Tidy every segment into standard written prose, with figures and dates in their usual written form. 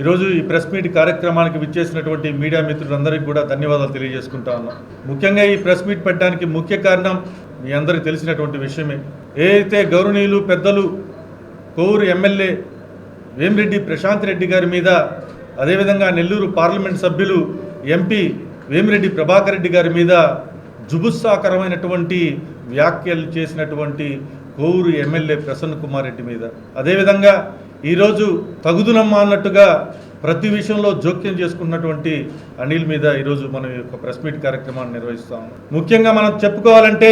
ఈరోజు ఈ press meet కార్యక్రమానికి విచ్చేసినటువంటి మీడియా మిత్రులందరికీ కూడా ధన్యవాదాలు తెలియజేసుకుంటా ఉన్నాం. ముఖ్యంగా ఈ ప్రెస్ మీట్ పెట్టడానికి ముఖ్య కారణం మీ అందరికీ తెలిసినటువంటి విషయమే. ఏదైతే గౌరవనీయులు పెద్దలు కోవూరు ఎమ్మెల్యే వేమిరెడ్డి ప్రశాంత్ రెడ్డి గారి మీద, అదేవిధంగా నెల్లూరు పార్లమెంట్ సభ్యులు ఎంపీ వేమిరెడ్డి ప్రభాకర్ రెడ్డి గారి మీద జుగుత్సాకరమైనటువంటి వ్యాఖ్యలు చేసినటువంటి కోవూరు ఎమ్మెల్యే ప్రసన్న కుమార్ రెడ్డి మీద, అదేవిధంగా ఈరోజు తగుదునమ్మా అన్నట్టుగా ప్రతి విషయంలో జోక్యం చేసుకున్నటువంటి అనిల్ మీద ఈరోజు మనం ఈ యొక్క ప్రెస్ మీట్ కార్యక్రమాన్ని నిర్వహిస్తాం. ముఖ్యంగా మనం చెప్పుకోవాలంటే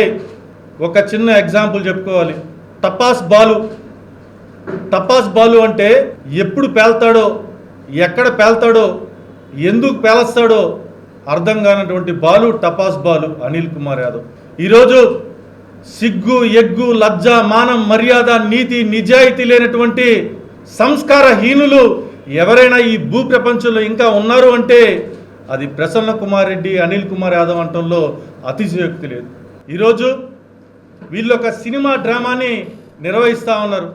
ఒక చిన్న ఎగ్జాంపుల్ చెప్పుకోవాలి. టపాస్ బాలు అంటే ఎప్పుడు పేల్తాడో, ఎక్కడ పేల్తాడో, ఎందుకు పేలస్తాడో అర్థం కానటువంటి బాలు టపాస్ బాలు అనిల్ కుమార్ యాదవ్. ఈరోజు సిగ్గు, ఎగ్గు, లజ్జ, మానం, మర్యాద, నీతి, నిజాయితీ లేనటువంటి సంస్కారహీనులు ఎవరైనా ఈ భూ ప్రపంచంలో ఇంకా ఉన్నారు అంటే అది ప్రసన్న కుమార్ రెడ్డి, అనిల్ కుమార్ యాదవ్ అంటంలో అతిశయోక్తి లేదు. ఈరోజు వీళ్ళు ఒక సినిమా డ్రామాని నిర్వహిస్తూ ఉన్నారు.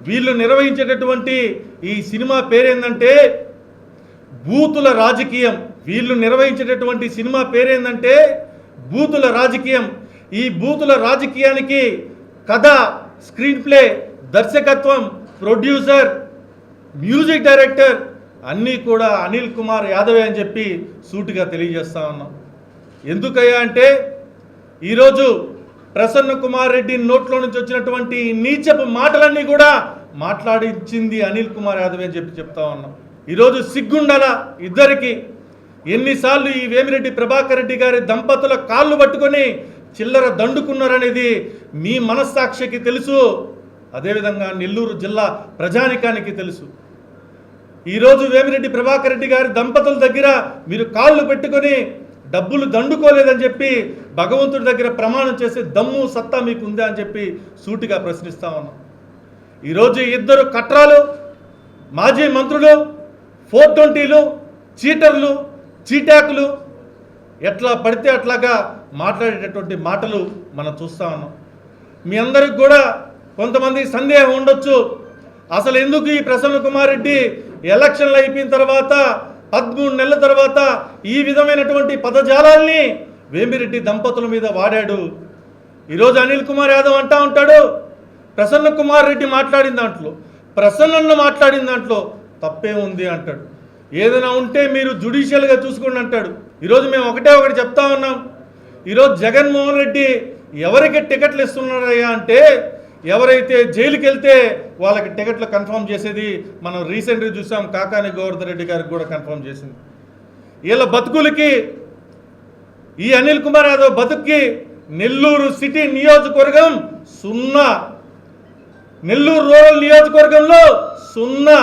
వీళ్ళు నిర్వహించేటటువంటి ఈ సినిమా పేరేందంటే బూతుల రాజకీయం. వీళ్ళు నిర్వహించేటటువంటి సినిమా పేరేందంటే బూతుల రాజకీయం. ఈ బూతుల రాజకీయానికి కథ, స్క్రీన్ ప్లే, దర్శకత్వం, ప్రొడ్యూసర్, మ్యూజిక్ డైరెక్టర్ అన్నీ కూడా అనిల్ కుమార్ యాదవే అని చెప్పి సూటిగా తెలియజేస్తా ఉన్నాం. ఎందుకయ్యా అంటే ఈరోజు ప్రసన్న కుమార్ రెడ్డి నోట్లో నుంచి వచ్చినటువంటి నీచపు మాటలన్నీ కూడా మాట్లాడించింది అనిల్ కుమార్ యాదవే అని చెప్పి చెప్తా ఉన్నాం. ఈరోజు సిగ్గుండాల ఇద్దరికి. ఎన్నిసార్లు ఈ వేమిరెడ్డి ప్రభాకర్ రెడ్డి గారి దంపతుల కాళ్ళు పట్టుకొని చిల్లర దండుకున్నారనేది మీ మనస్సాక్షికి తెలుసు, అదేవిధంగా నెల్లూరు జిల్లా ప్రజానికానికి తెలుసు. ఈరోజు వేమిరెడ్డి ప్రభాకర్ రెడ్డి గారి దంపతుల దగ్గర మీరు కాళ్ళు పెట్టుకొని డబ్బులు దండుకోలేదని చెప్పి భగవంతుడి దగ్గర ప్రమాణం చేసే దమ్ము, సత్తా మీకు ఉందా అని చెప్పి సూటిగా ప్రశ్నిస్తా ఉన్నాం. ఈరోజు ఇద్దరు కట్రాలు, మాజీ మంత్రులు, 420లు, చీటర్లు, చీటాకులు ఎట్లా పడితే అట్లాగా మాట్లాడేటటువంటి మాటలు మనం చూస్తూ ఉన్నాం. మీ అందరికి కూడా కొంతమంది సందేహం ఉండొచ్చు, అసలు ఎందుకు ఈ ప్రసన్న కుమార్ రెడ్డి ఎలక్షన్లు అయిపోయిన తర్వాత 13 నెలల తర్వాత ఈ విధమైనటువంటి పదజాలాల్ని వేమిరెడ్డి దంపతుల మీద వాడాడు. ఈరోజు అనిల్ కుమార్ యాదవ్ అంటా ఉంటాడు, ప్రసన్న కుమార్ రెడ్డి మాట్లాడిన దాంట్లో, ప్రసన్నను మాట్లాడిన దాంట్లో తప్పే ఉంది అంటాడు. ఏదైనా ఉంటే మీరు జ్యుడిషియల్గా చూసుకోండి అంటాడు. ఈరోజు మేము ఒకటి చెప్తా ఉన్నాం. ఈరోజు జగన్మోహన్ రెడ్డి ఎవరికి టికెట్లు ఇస్తున్నారయ్యా అంటే ఎవరైతే జైలుకి వెళ్తే వాళ్ళకి టికెట్లు కన్ఫర్మ్ చేసేది మనం రీసెంట్గా చూసాం. కాకాని గోవర్ధన్ రెడ్డి గారికి కూడా కన్ఫర్మ్ చేసింది. వీళ్ళ బతుకులకి, ఈ అనిల్ కుమార్ యాదవ్ బతుక్కి నెల్లూరు సిటీ నియోజకవర్గం 0, నెల్లూరు రూరల్ నియోజకవర్గంలో 0,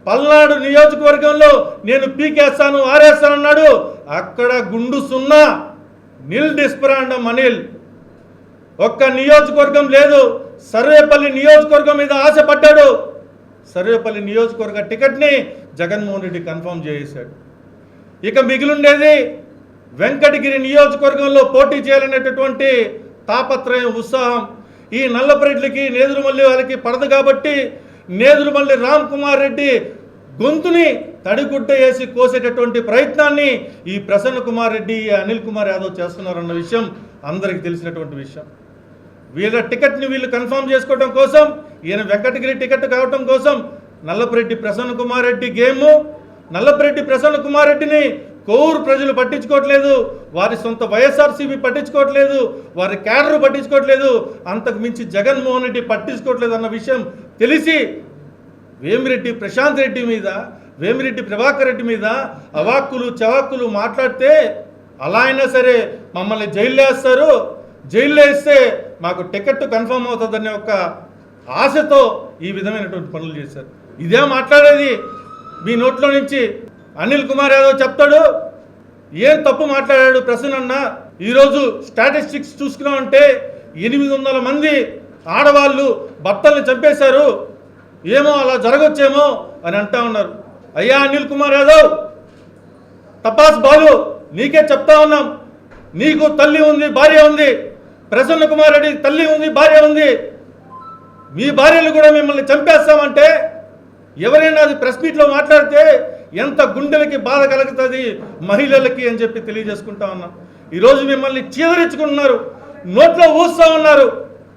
పల్నాడు నియోజకవర్గంలో నేను పీకేస్తాను, ఆరేస్తానన్నాడు, అక్కడ గుండు 0, నిల్ డిస్పరాండం అనిల్. ఒక్క నియోజకవర్గం లేదు. సర్వేపల్లి నియోజకవర్గం మీద ఆశపడ్డాడు. సర్వేపల్లి నియోజకవర్గ టికెట్ని జగన్మోహన్ రెడ్డి కన్ఫర్మ్ చేశాడు. ఇక మిగిలిండేది వెంకటగిరి నియోజకవర్గంలో పోటీ చేయాలనేటటువంటి తాపత్రయం, ఉత్సాహం ఈ నల్లపరెడ్లకి, నేదురుమల్లి వాళ్ళకి పడదు కాబట్టి నేదురుమల్లి రామ్ కుమార్ రెడ్డి గొంతుని తడిగుడ్డ వేసి కోసేటటువంటి ప్రయత్నాన్ని ఈ ప్రసన్న కుమార్ రెడ్డి, అనిల్ కుమార్ యాదవ్ చేస్తున్నారన్న విషయం అందరికీ తెలిసినటువంటి విషయం. వీళ్ళ టికెట్ని వీళ్ళు కన్ఫర్మ్ చేసుకోవడం కోసం, ఈయన వెంకటగిరి టికెట్ కావడం కోసం నల్లపరెడ్డి ప్రసన్న కుమార్ రెడ్డి గేము. నల్లపరెడ్డి ప్రసన్న కుమార్ రెడ్డిని కోవూరు ప్రజలు పట్టించుకోవట్లేదు, వారి సొంత వైఎస్ఆర్సీపీ పట్టించుకోవట్లేదు, వారి క్యాడర్ పట్టించుకోవట్లేదు, అంతకు మించి జగన్మోహన్ రెడ్డి పట్టించుకోవట్లేదు అన్న విషయం తెలిసి వేమిరెడ్డి ప్రశాంత్ రెడ్డి మీద, వేమిరెడ్డి ప్రభాకర్ రెడ్డి మీద అవాక్కులు చవాక్కులు మాట్లాడితే అలా అయినా సరే మమ్మల్ని జైల్లో వేస్తారు, జైల్లో వేస్తే మాకు టికెట్ కన్ఫర్మ్ అవుతుందనే ఒక ఆశతో ఈ విధమైనటువంటి పనులు చేశారు. ఇదే మాట్లాడేది మీ నోట్లో నుంచి. అనిల్ కుమార్ యాదవ్ చెప్తాడు, ఏం తప్పు మాట్లాడాడు ప్రసన్న. ఈరోజు స్టాటిస్టిక్స్ చూసుకున్నామంటే 800 మంది ఆడవాళ్ళు భర్తల్ని చంపేశారు, ఏమో అలా జరగొచ్చేమో అని అంటా ఉన్నారు. అయ్యా అనిల్ కుమార్ యాదవ్, టపాస్ బాలు, నీకే చెప్తా ఉన్నాం, నీకు తల్లి ఉంది, భార్య ఉంది. ప్రసన్న కుమార్ రెడ్డి తల్లి ఉంది, భార్య ఉంది. మీ భార్యలు కూడా మిమ్మల్ని చంపేస్తామంటే ఎవరైనా అది ప్రెస్ మీట్లో మాట్లాడితే ఎంత గుండెలకి బాధ కలుగుతుంది మహిళలకి అని చెప్పి తెలియజేసుకుంటా ఉన్నాం. ఈరోజు మిమ్మల్ని చీదరించుకుంటున్నారు, నోట్లో ఊస్తూ ఉన్నారు.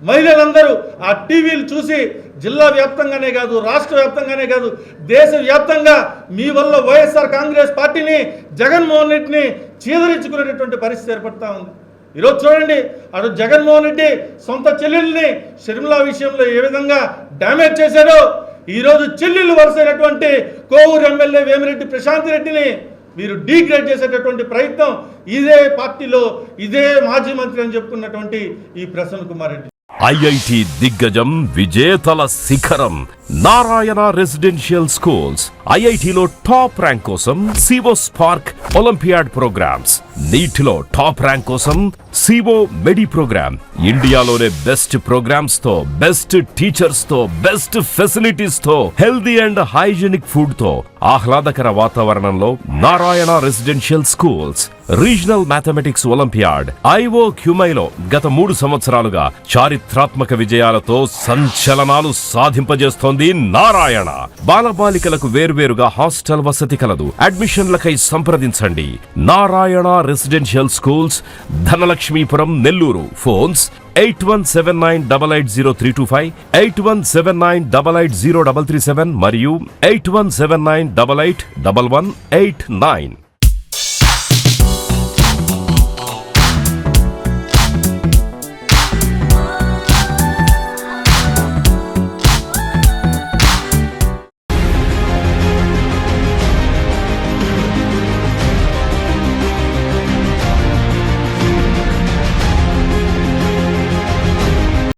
మహిళలందరూ ఆ టీవీలు చూసి జిల్లా వ్యాప్తంగానే కాదు, రాష్ట్ర వ్యాప్తంగానే కాదు, దేశ వ్యాప్తంగా మీ వల్ల వైఎస్ఆర్ కాంగ్రెస్ పార్టీని, జగన్మోహన్ రెడ్డిని చీదరించుకునేటటువంటి పరిస్థితి ఏర్పడతా ఉంది. ఈరోజు చూడండి, అటు జగన్మోహన్ రెడ్డి సొంత చెల్లెల్ని షర్మిల విషయంలో ఏ విధంగా డ్యామేజ్ చేశారో, ఈరోజు చెల్లెళ్ళు వరుసైనటువంటి కోవూరు ఎమ్మెల్యే వేమిరెడ్డి ప్రశాంత్ రెడ్డిని మీరు డీగ్రేడ్ చేసేటటువంటి ప్రయత్నం ఇదే పార్టీలో ఇదే మాజీ మంత్రి అని చెప్పుకున్నటువంటి ఈ ప్రసన్న కుమార్ రెడ్డి. ఐఐటి దిగ్గజం విజేతల శిఖరం నారాయణ రెసిడెన్షియల్ స్కూల్స్. ఐఐటిలో టాప్ ర్యాంక్ కోసం సివో స్పార్క్ ఒలింపియాడ్ ప్రోగ్రామ్స్, నీటిలో టాప్ ర్యాంక్ కోసం సివో మెడి ప్రోగ్రామ్. ఇండియాలోనే బెస్ట్ ప్రోగ్రామ్స్ తో, బెస్ట్ టీచర్స్ తో, బెస్ట్ ఫెసిలిటీస్ తో, హెల్దీ అండ్ హైజీనిక్ ఫుడ్ తో, ఆహ్లాదకర వాతావరణంలో Narayana residential schools. Regional mathematics olympiad ఐఓ క్యూమైలో గత 3 సంవత్సరాలుగా చారిత్రాత్మక విజయాలతో సంచలనాలు సాధింపజేస్తోంది నారాయణ. బాలబాలికలకు వేర్వేరుగా హాస్టల్ వసతి కలదు. అడ్మిషన్లకై సంప్రదించండి. Narayana residential schools, Dhanalakshmipuram, Nellore. Phones 8179880325, 8179880337 మరియు 8179881189.